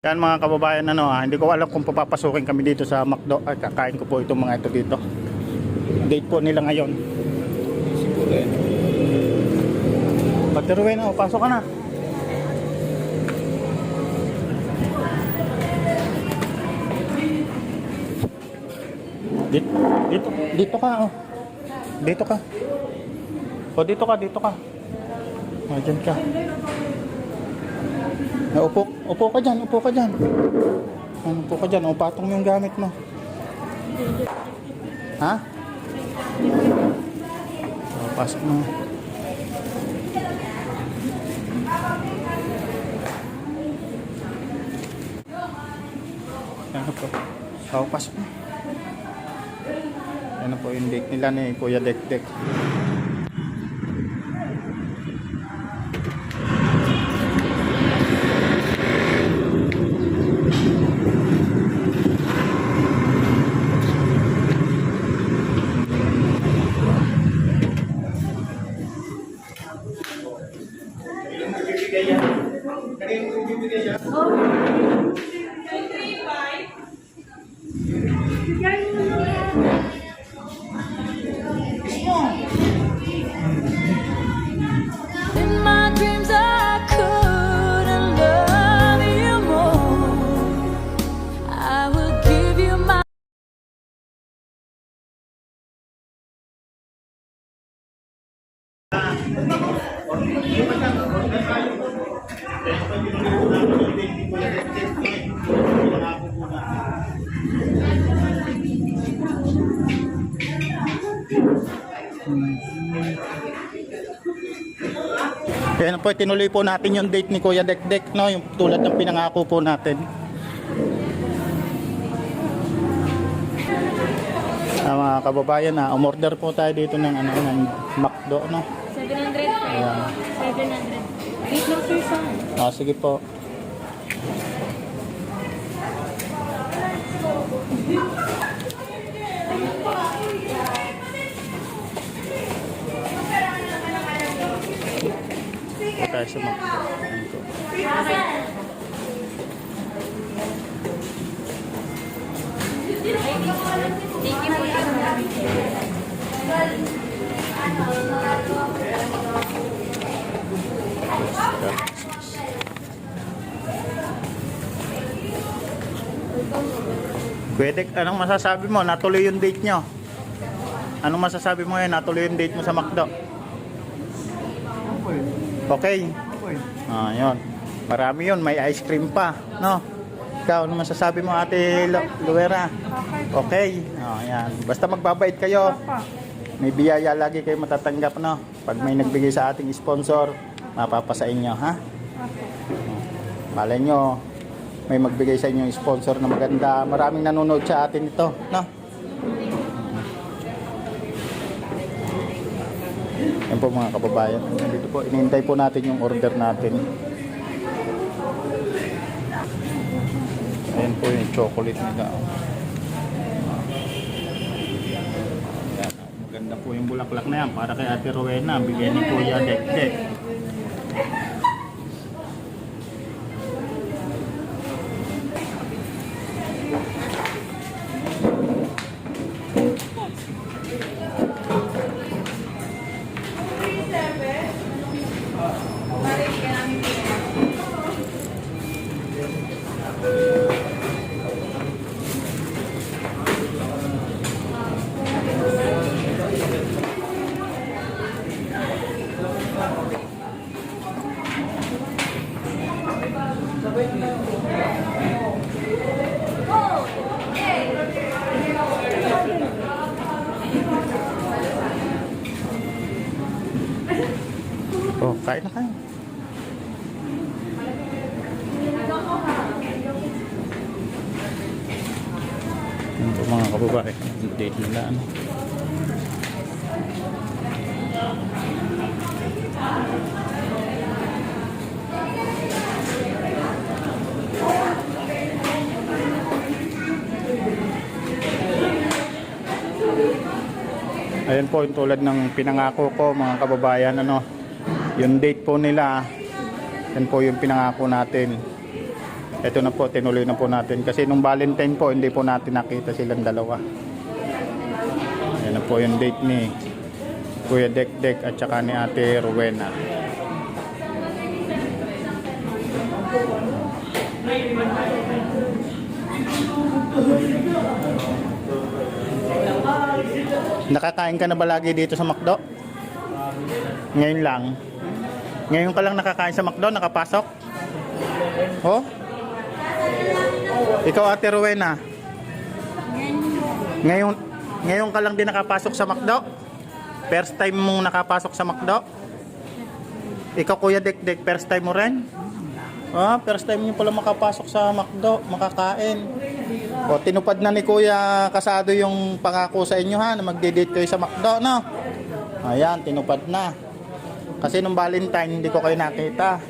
Yan mga kababayan, hindi ko alam kung papapasukin kami dito sa McDo. Ay, kakain ko po itong mga ito dito. Date po nila ngayon. Siguro yan. Pati Ruwen, pasok ka na. Dito ka, oh. Dito ka. O, dito ka. O, dyan ka. Upo ka dyan. Upo ka dyan. O, patong mo yung gamit mo. Ha? O, pasok mo. Ano po? O, pasok mo. Ano po yung date nila ni Kuya Dekdek. In my dreams I couldn't love you more. I will give you my Kaya po, tinuloy po natin yung date ni Kuya Dekdek, no? Yung tulad ng pinangako po natin. Mga kababayan, umorder po tayo dito ng ng McDo, no? 700 po. Ayan. 700. Wait lang sir saan? Sige po. Tayo sa McDo. Thank you po. Kuya Dek, anong masasabi mo? Natuloy yung date nyo? Anong masasabi mo ngayon? Natuloy yung date mo sa McDo? Okay. Yun. Marami yun. May ice cream pa. No? Ikaw, ano masasabi mo, Ate Luera? Okay. Yan. Basta magbabait kayo. May biyaya lagi kayo matatanggap, no? Pag may nagbigay sa ating sponsor, mapapasa inyo, ha? Malay nyo, may magbigay sa inyo yung sponsor na maganda. Maraming nanonood sa atin ito, no? Yan po mga kababayan. Dito po, inihintay po natin yung order natin. Ayan po yung chocolate nila. Ayan, maganda po yung bulaklak na yan para kay Ate Rowena. Bigyan ni Kuya Dekdek. Oh, kain na kayo. Yan po mga kababae. Date nila, ano. Ayan po yung tulad ng pinangako ko mga kababayan, yung date po nila, yan po yung pinangako natin. Ito na po, tinuloy na po natin. Kasi nung Valentine po, hindi po natin nakita silang dalawa. Ayan na po yung date ni Kuya Dekdek at saka ni Ate Rowena. Nakakain ka na ba lagi dito sa McDo? Ngayon lang. Ngayon ka lang nakakain sa McDo, nakapasok? Oh? Ikaw Ate Rowena? Ngayon ka lang din nakapasok sa McDo? First time mong nakapasok sa McDo? Ikaw Kuya Dekdek, first time mo rin? Ah, first time niyo pala makapasok sa McDo, makakain. O, tinupad na ni Kuya Kasado yung pangako sa inyo ha, na magde-date kayo sa McDo, no? Ayan, tinupad na. Kasi nung Valentine, hindi ko kayo nakita.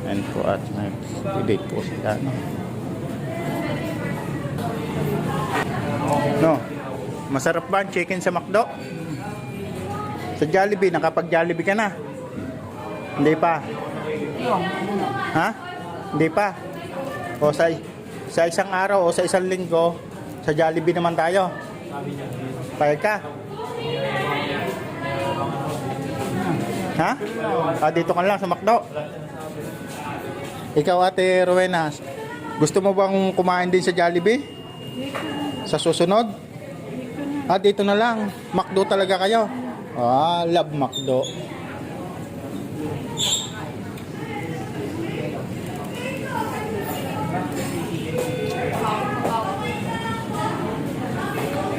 Ayan po at nag-date po sila, no? No, masarap ba ang chicken sa McDo? Sa Jollibee, nakapag-Jollibee ka na? Hindi pa. Ha? Hindi pa. O sa isang araw o sa isang linggo, sa Jollibee naman tayo. Payag ka? Ha? Ah, dito ka lang sa McDo. Ikaw Ate Rowena, gusto mo bang kumain din sa Jollibee? Sa susunod? Ah, dito na lang. McDo talaga kayo? Ah, love McDo.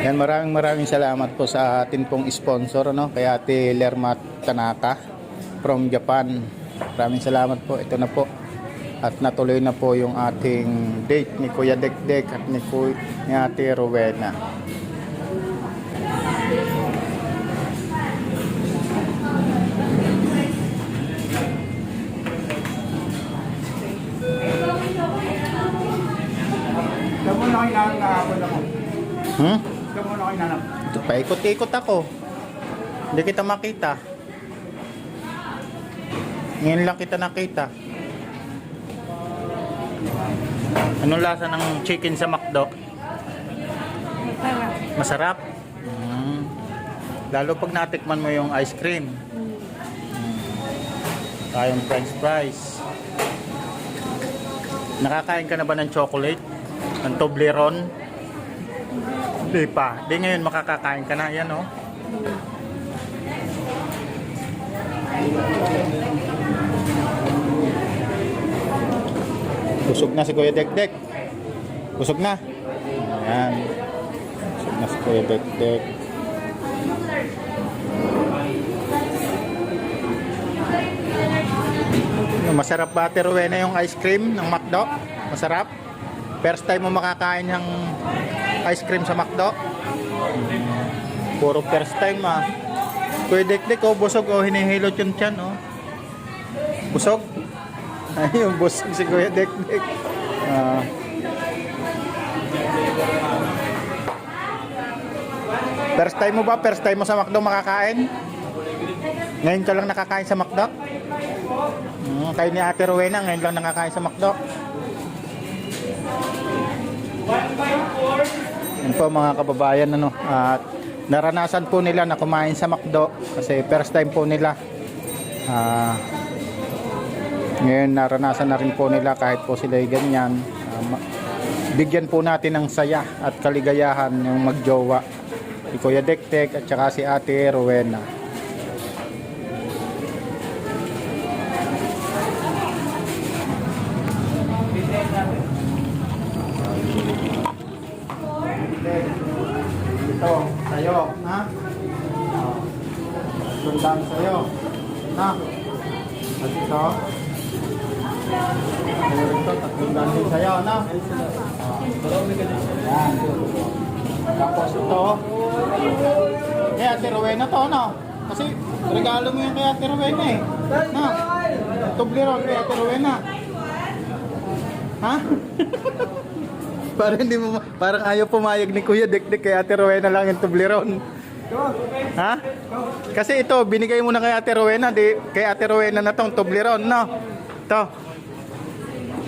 Yan, maraming salamat po sa atin pong sponsor, no? Kay Ate Lerma Tanaka from Japan. Maraming salamat po. Ito na po. At natuloy na po yung ating date ni Kuya Dekdek at ni Ate Rowena. Kamu na kayo nakakapon ako. Kamu na kayo nanap. Paikot-ikot ako. Hindi kita makita. Ngayon lang kita nakita. Anong lasa ng chicken sa McDo? Masarap. Lalo pag natikman mo yung ice cream. Tayong french fries. Nakakain ka na ba ng chocolate? Ng Toblerone? Hindi pa. Di ngayon makakakain ka na. Yan o. Busog na si Kuya Dekdek. Busog na. Ayan. Busog na si Kuya Dekdek. Masarap ba Ate Rowena yung ice cream ng McDo? Masarap? First time mo makakain ng ice cream sa McDo? Puro first time ah. Kuya Dekdek oh, busog oh, hinihilot yung tiyan oh. Busog? Ayun, busog si Kuya Dekdek. First time mo ba? First time mo sa McDo makakain? Ngayon ka lang nakakain sa McDo? Kayo ni Ate Rowena, ngayon lang nakakain sa McDo. Yan po mga kababayan, ano, at naranasan po nila na kumain sa McDo kasi first time po nila. Ngayon naranasan na rin po nila kahit po sila ay ganyan. Bigyan po natin ng saya at kaligayahan yung magjowa si Kuya Dekdek at saka si Ate Rowena. Ito, sa'yo, ha? Sundan sa'yo, na? At ito, sundan din sa'yo, na? Yan. Tapos ito, kay Ate Rowena to, no? Kasi regalo mo yung kay Ate Rowena eh. Na? Toblerone kay Ate Rowena. Ha? Parang ayaw pumayag ni Kuya Dekdek kay Ate Rowena lang yung Toblerone. Ha? Kasi ito, binigay mo na kay Ate Rowena, kay Ate Rowena na tong Toblerone, no? Ito.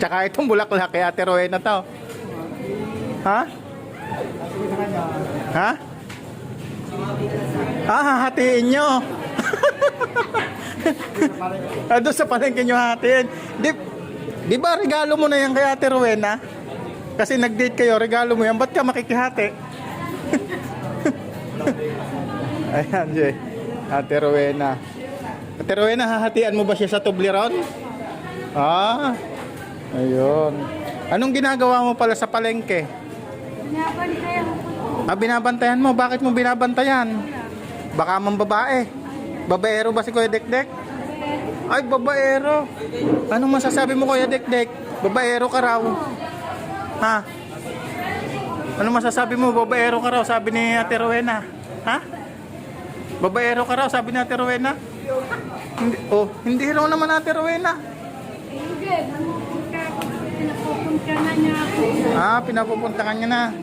Tsaka itong bulaklak kay Ate Rowena to. Ha? Ha? Hahatiin nyo. Doon sa palengke nyo hahatiin. Di ba regalo mo na yan kay Ate Rowena? Kasi nag-date kayo, regalo mo yan. Ba't ka makikihati? Ayan, Jay. Ate Rowena. Ate Rowena, hahatian mo ba siya sa Toblerone? Ayun. Anong ginagawa mo pala sa palengke? Binabantayan ko. Binabantayan mo? Bakit mo binabantayan? Baka mang babae. Babaero ba si Kuya Dekdek? Ay, babaero. Anong masasabi mo, Kuya Dekdek? Babaero ka raw. Ha? Anong masasabi mo? Babaero ka raw, sabi ni Ate Rowena. Ha? Babaero ka raw, sabi ni Ate Rowena? Hindi raw naman Ate Rowena. Hindi, pinapupunta na niya ako. Pinapupuntahan niya na.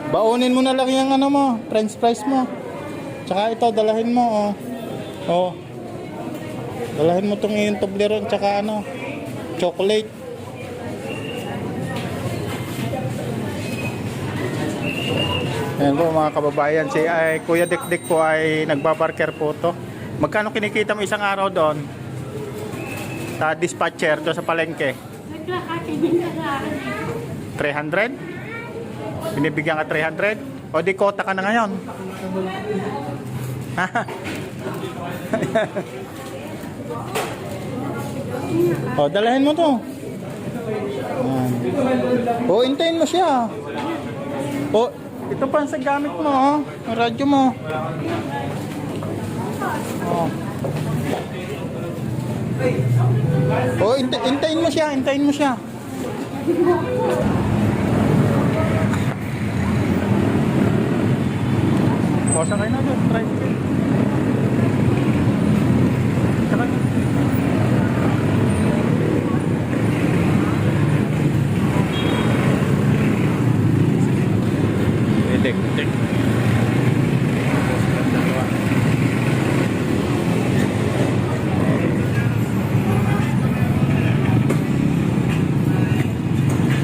Baunin mo na lang yung ano mo, french fries mo. Tsaka ito, dalahin mo, dalahin mo itong yung Toblerone, tsaka ano, chocolate. Ayan po mga kababayan, si Kuya Dekdek po ay nagbabarker po to. Magkano kinikita mo isang araw doon? Sa dispatcher doon sa palengke? 300? Binibigyan ka 300? O di kota ka na ngayon? Dalahin mo to. Hintayin mo siya. Ito pa sa gamit mo, ang radyo mo. Hintayin mo siya, hintayin mo siya. Sakay na doon, try. Sakay. Tek.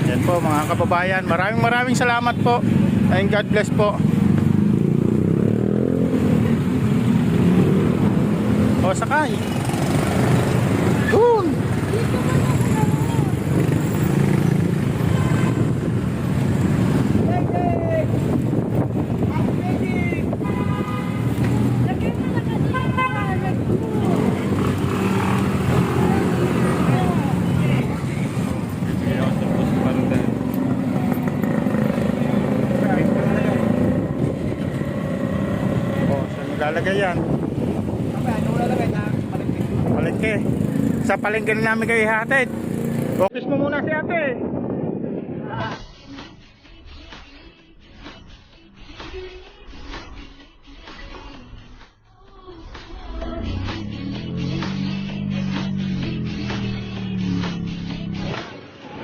Yan po mga kababayan, maraming salamat po and God bless po. Sakay. Doon. Saan maglalagay yan? Palengke. Sa palengke na namin kayo ihatid. Focus mo muna si ate.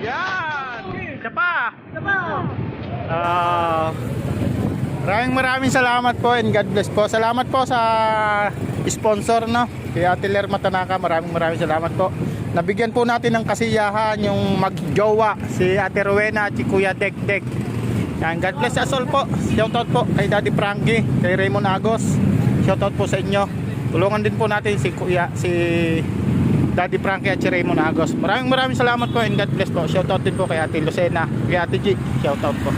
Yan! Isa pa! Maraming salamat po and God bless po. Salamat po sa sponsor, no? Kay Ate Lerma Tanaka, maraming salamat po. Nabigyan po natin ng kasiyahan yung magjowa si Ate Rowena at si Kuya Dekdek. Yan, God bless us all po. Shoutout po kay Daddy Frankie, kay Raymond Agos. Shoutout po sa inyo. Tulungan din po natin si Daddy Frankie at si Raymond Agos. Maraming salamat po and God bless po. Shoutout din po kay Ate Lucena, kay Ate G. Shoutout po.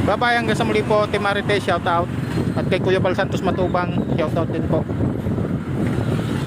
Bye-bye, hanggang sa muli po. Team Marite, shoutout. At kay Kuya Bal Santos Matubang, shoutout din po.